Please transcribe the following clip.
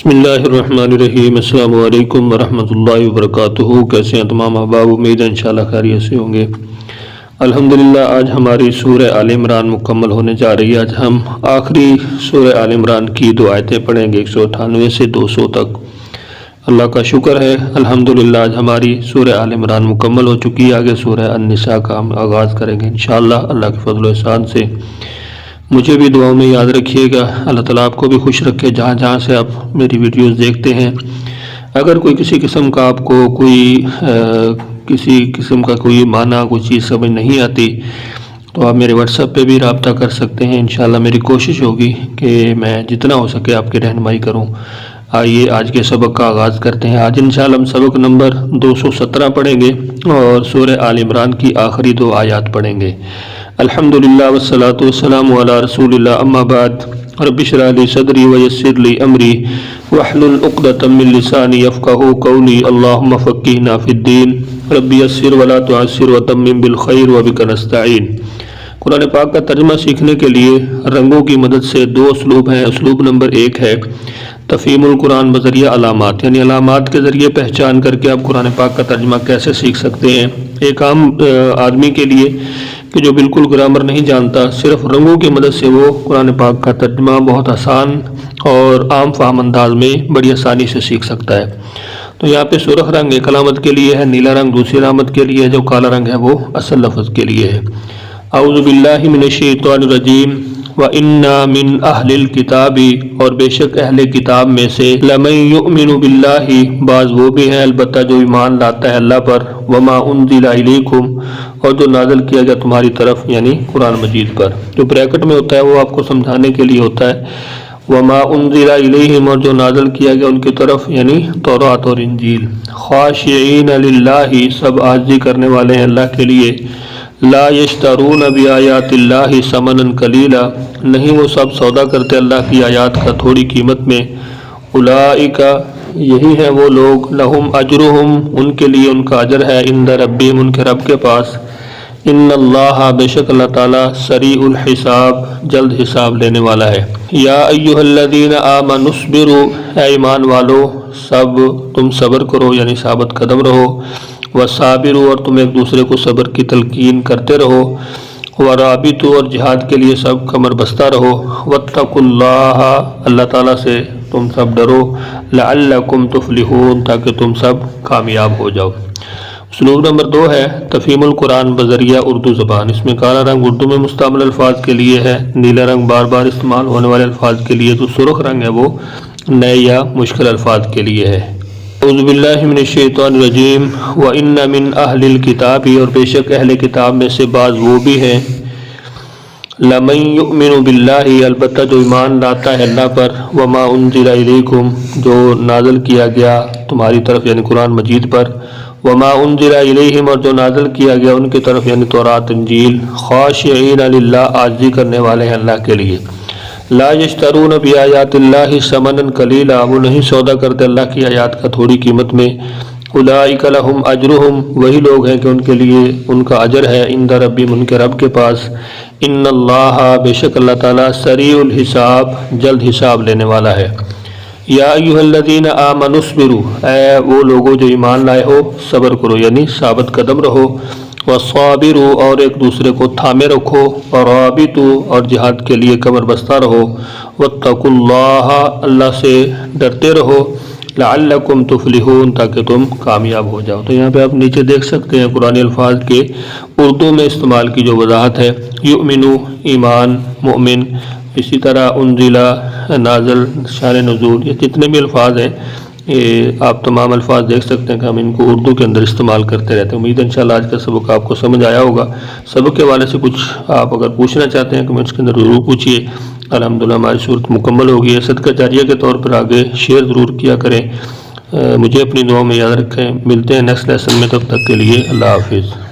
بسم اللہ الرحمن الرحیم۔ السلام علیکم ورحمۃ اللہ وبرکاتہ۔ کیسے ہیں تمام احباب؟ امید ہے انشاءاللہ خیریت سے ہوں گے۔ الحمدللہ آج ہماری سورہ آل عمران مکمل ہونے جا رہی ہے۔ آج ہم آخری سورہ آل عمران کی دو آیتیں پڑھیں گے، 198 سے 200 تک۔ اللہ کا شکر ہے الحمدللہ آج ہماری سورہ آل عمران مکمل ہو چکی ہے۔ آگے سورہ النساء کا ہم آغاز کریں گے انشاءاللہ اللہ کے فضل و احسان سے۔ مجھے بھی دعاؤں میں یاد رکھیے گا۔ اللہ تعالیٰ آپ کو بھی خوش رکھے جہاں جہاں سے آپ میری ویڈیوز دیکھتے ہیں۔ اگر کوئی کسی قسم کا آپ کو کسی قسم کا کوئی معنی کوئی چیز سمجھ نہیں آتی تو آپ میرے واٹس ایپ پہ بھی رابطہ کر سکتے ہیں۔ انشاءاللہ میری کوشش ہوگی کہ میں جتنا ہو سکے آپ کی رہنمائی کروں۔ آئیے آج کے سبق کا آغاز کرتے ہیں۔ آج انشاءاللہ ہم سبق نمبر 217 پڑھیں گے اور سورہ آل عمران کی آخری دو آیات پڑھیں گے۔ الحمدللہ والصلاة والسلام علی رسول اللہ، اما بعد، رب اشرح لی صدری ویسر لی امری واحلل عقدۃ من لسانی یفقہوا قولی، اللہم فقہنا فی الدین، رب یسر ولا تعسر وتمم بالخیر وبک نستعین۔ قرآن پاک کا ترجمہ سیکھنے کے لیے رنگوں کی مدد سے دو اسلوب ہیں۔ اسلوب نمبر 1 ہے تفہیم القرآن بذریعہ علامات، یعنی علامات کے ذریعے پہچان کر کے آپ قرآن پاک کا ترجمہ کیسے سیکھ سکتے ہیں۔ ایک عام آدمی کے لیے کہ جو بالکل گرامر نہیں جانتا، صرف رنگوں کی مدد سے وہ قرآن پاک کا ترجمہ بہت آسان اور عام فہم انداز میں بڑی آسانی سے سیکھ سکتا ہے۔ تو یہاں پہ سرخ رنگ ایک علامت کے لیے ہے، نیلا رنگ دوسری علامت کے لیے ہے، جو کالا رنگ ہے وہ اصل لفظ کے لیے ہے۔ اعوذ باللہ من الشیطان الرجیم وَإِنَّا مِنْ أَهْلِ الْكِتَابِ، اور بے شک اہل کتاب میں سے لَمَن يُؤْمِنُ بِاللَّهِ، بعض وہ بھی ہیں البتہ جو ایمان لاتا ہے اللہ پر، وَمَا أُنزِلَ إِلَيْكُمْ، اور جو نازل کیا گیا تمہاری طرف یعنی قرآن مجید پر۔ جو بریکٹ میں ہوتا ہے وہ آپ کو سمجھانے کے لیے ہوتا ہے، وَمَا أُنزِلَ إِلَيْهِمْ، اور جو نازل کیا گیا ان کی طرف یعنی تورات اور انجیل۔ خاشعین للہ، سب عاجزی کرنے والے ہیں اللہ کے لیے۔ لا یشترون بآیات اللہ ثمنا قلیلا، نہیں وہ سب سودا کرتے اللہ کی آیات کا تھوڑی قیمت میں۔ اولئک، یہی ہیں وہ لوگ، لہم اجرہم، ان کے لیے ان کا اجر ہے، عند ربہم، ان کے رب کے پاس۔ ان اللہ، بے شک اللہ تعالیٰ، سریع الحساب، جلد حساب لینے والا ہے۔ یا ایھا الذین آمنوا اصبروا، اے ایمان والو سب تم صبر کرو یعنی ثابت قدم رہو۔ وصابروا، اور تم ایک دوسرے کو صبر کی تلقین کرتے رہو۔ ورابطوا، اور جہاد کے لیے سب کمر بستہ رہو۔ واتقوا اللہ، اللہ تعالیٰ سے تم سب ڈرو۔ لعلکم تفلحون، تاکہ تم سب کامیاب ہو جاؤ۔ اسلوب نمبر 2 ہے تفہیم القرآن بذریعہ اردو زبان۔ اس میں کالا رنگ اردو میں مستعمل الفاظ کے لیے ہے، نیلا رنگ بار بار استعمال ہونے والے الفاظ کے لیے، تو سرخ رنگ ہے وہ نئے یا مشکل الفاظ کے لیے ہے۔ اعوذ باللہ من الشیطان الرجیم وَإِنَّ مِنْ أَهْلِ الْكِتَابِ، اور بے شک اہل کتاب میں سے بعض وہ بھی ہیں، لَمَن يُؤْمِنُ بِاللَّهِ، البتہ جو ایمان لاتا ہے اللہ پر، وَمَا أُنزِلَ إِلَيْكُمْ، جو نازل کیا گیا تمہاری طرف یعنی قرآن مجید پر، وَمَا أُنزِلَ إِلَيْهِمْ، اور جو نازل کیا گیا ان کی طرف یعنی تورات انجیل۔ خاشعین للہ، عاجزی کرنے والے ہیں اللہ کے لیے۔ لا یشترون بآیات اللہ ثمنا قلیلا، وہ نہیں سودا کرتے اللہ کی آیات کا تھوڑی قیمت میں۔ اولئک لہم اجرہم، وہی لوگ ہیں کہ ان کے لیے ان کا اجر ہے، عند ربہم، ان کے رب کے پاس۔ ان اللہ، بے شک اللہ تعالیٰ، سریع الحساب، جلد حساب لینے والا ہے۔ یا ایھا الذین آمنوا اصبروا، اے وہ لوگوں جو ایمان لائے ہو صبر کرو یعنی ثابت قدم رہو۔ وصابروا، اور ایک دوسرے کو تھامے رکھو۔ ورابطوا، اور جہاد کے لیے کمر بستہ رہو۔ واتقوا اللہ، اللہ سے ڈرتے رہو۔ لعلکم تفلحون، تاکہ تم کامیاب ہو جاؤ۔ تو یہاں پہ آپ نیچے دیکھ سکتے ہیں قرآن الفاظ کے اردو میں استعمال کی جو وضاحت ہے۔ یؤمنو ایمان، مؤمن، اسی طرح انزلہ نازل، شان نزول، یہ جتنے بھی الفاظ ہیں یہ آپ تمام الفاظ دیکھ سکتے ہیں کہ ہم ان کو اردو کے اندر استعمال کرتے رہتے ہیں۔ امید ہے انشاءاللہ آج کا سبق آپ کو سمجھ آیا ہوگا۔ سبق کے حوالے سے کچھ آپ اگر پوچھنا چاہتے ہیں کمنٹس کے اندر ضرور پوچھیے۔ الحمدللہ ہماری صورت مکمل ہوگی ہے۔ صدقہ جاریہ کے طور پر آگے شیئر ضرور کیا کریں۔ مجھے اپنی دعاؤں میں یاد رکھیں۔ ملتے ہیں نیکسٹ لیسن میں، تب تک کے لیے اللہ حافظ۔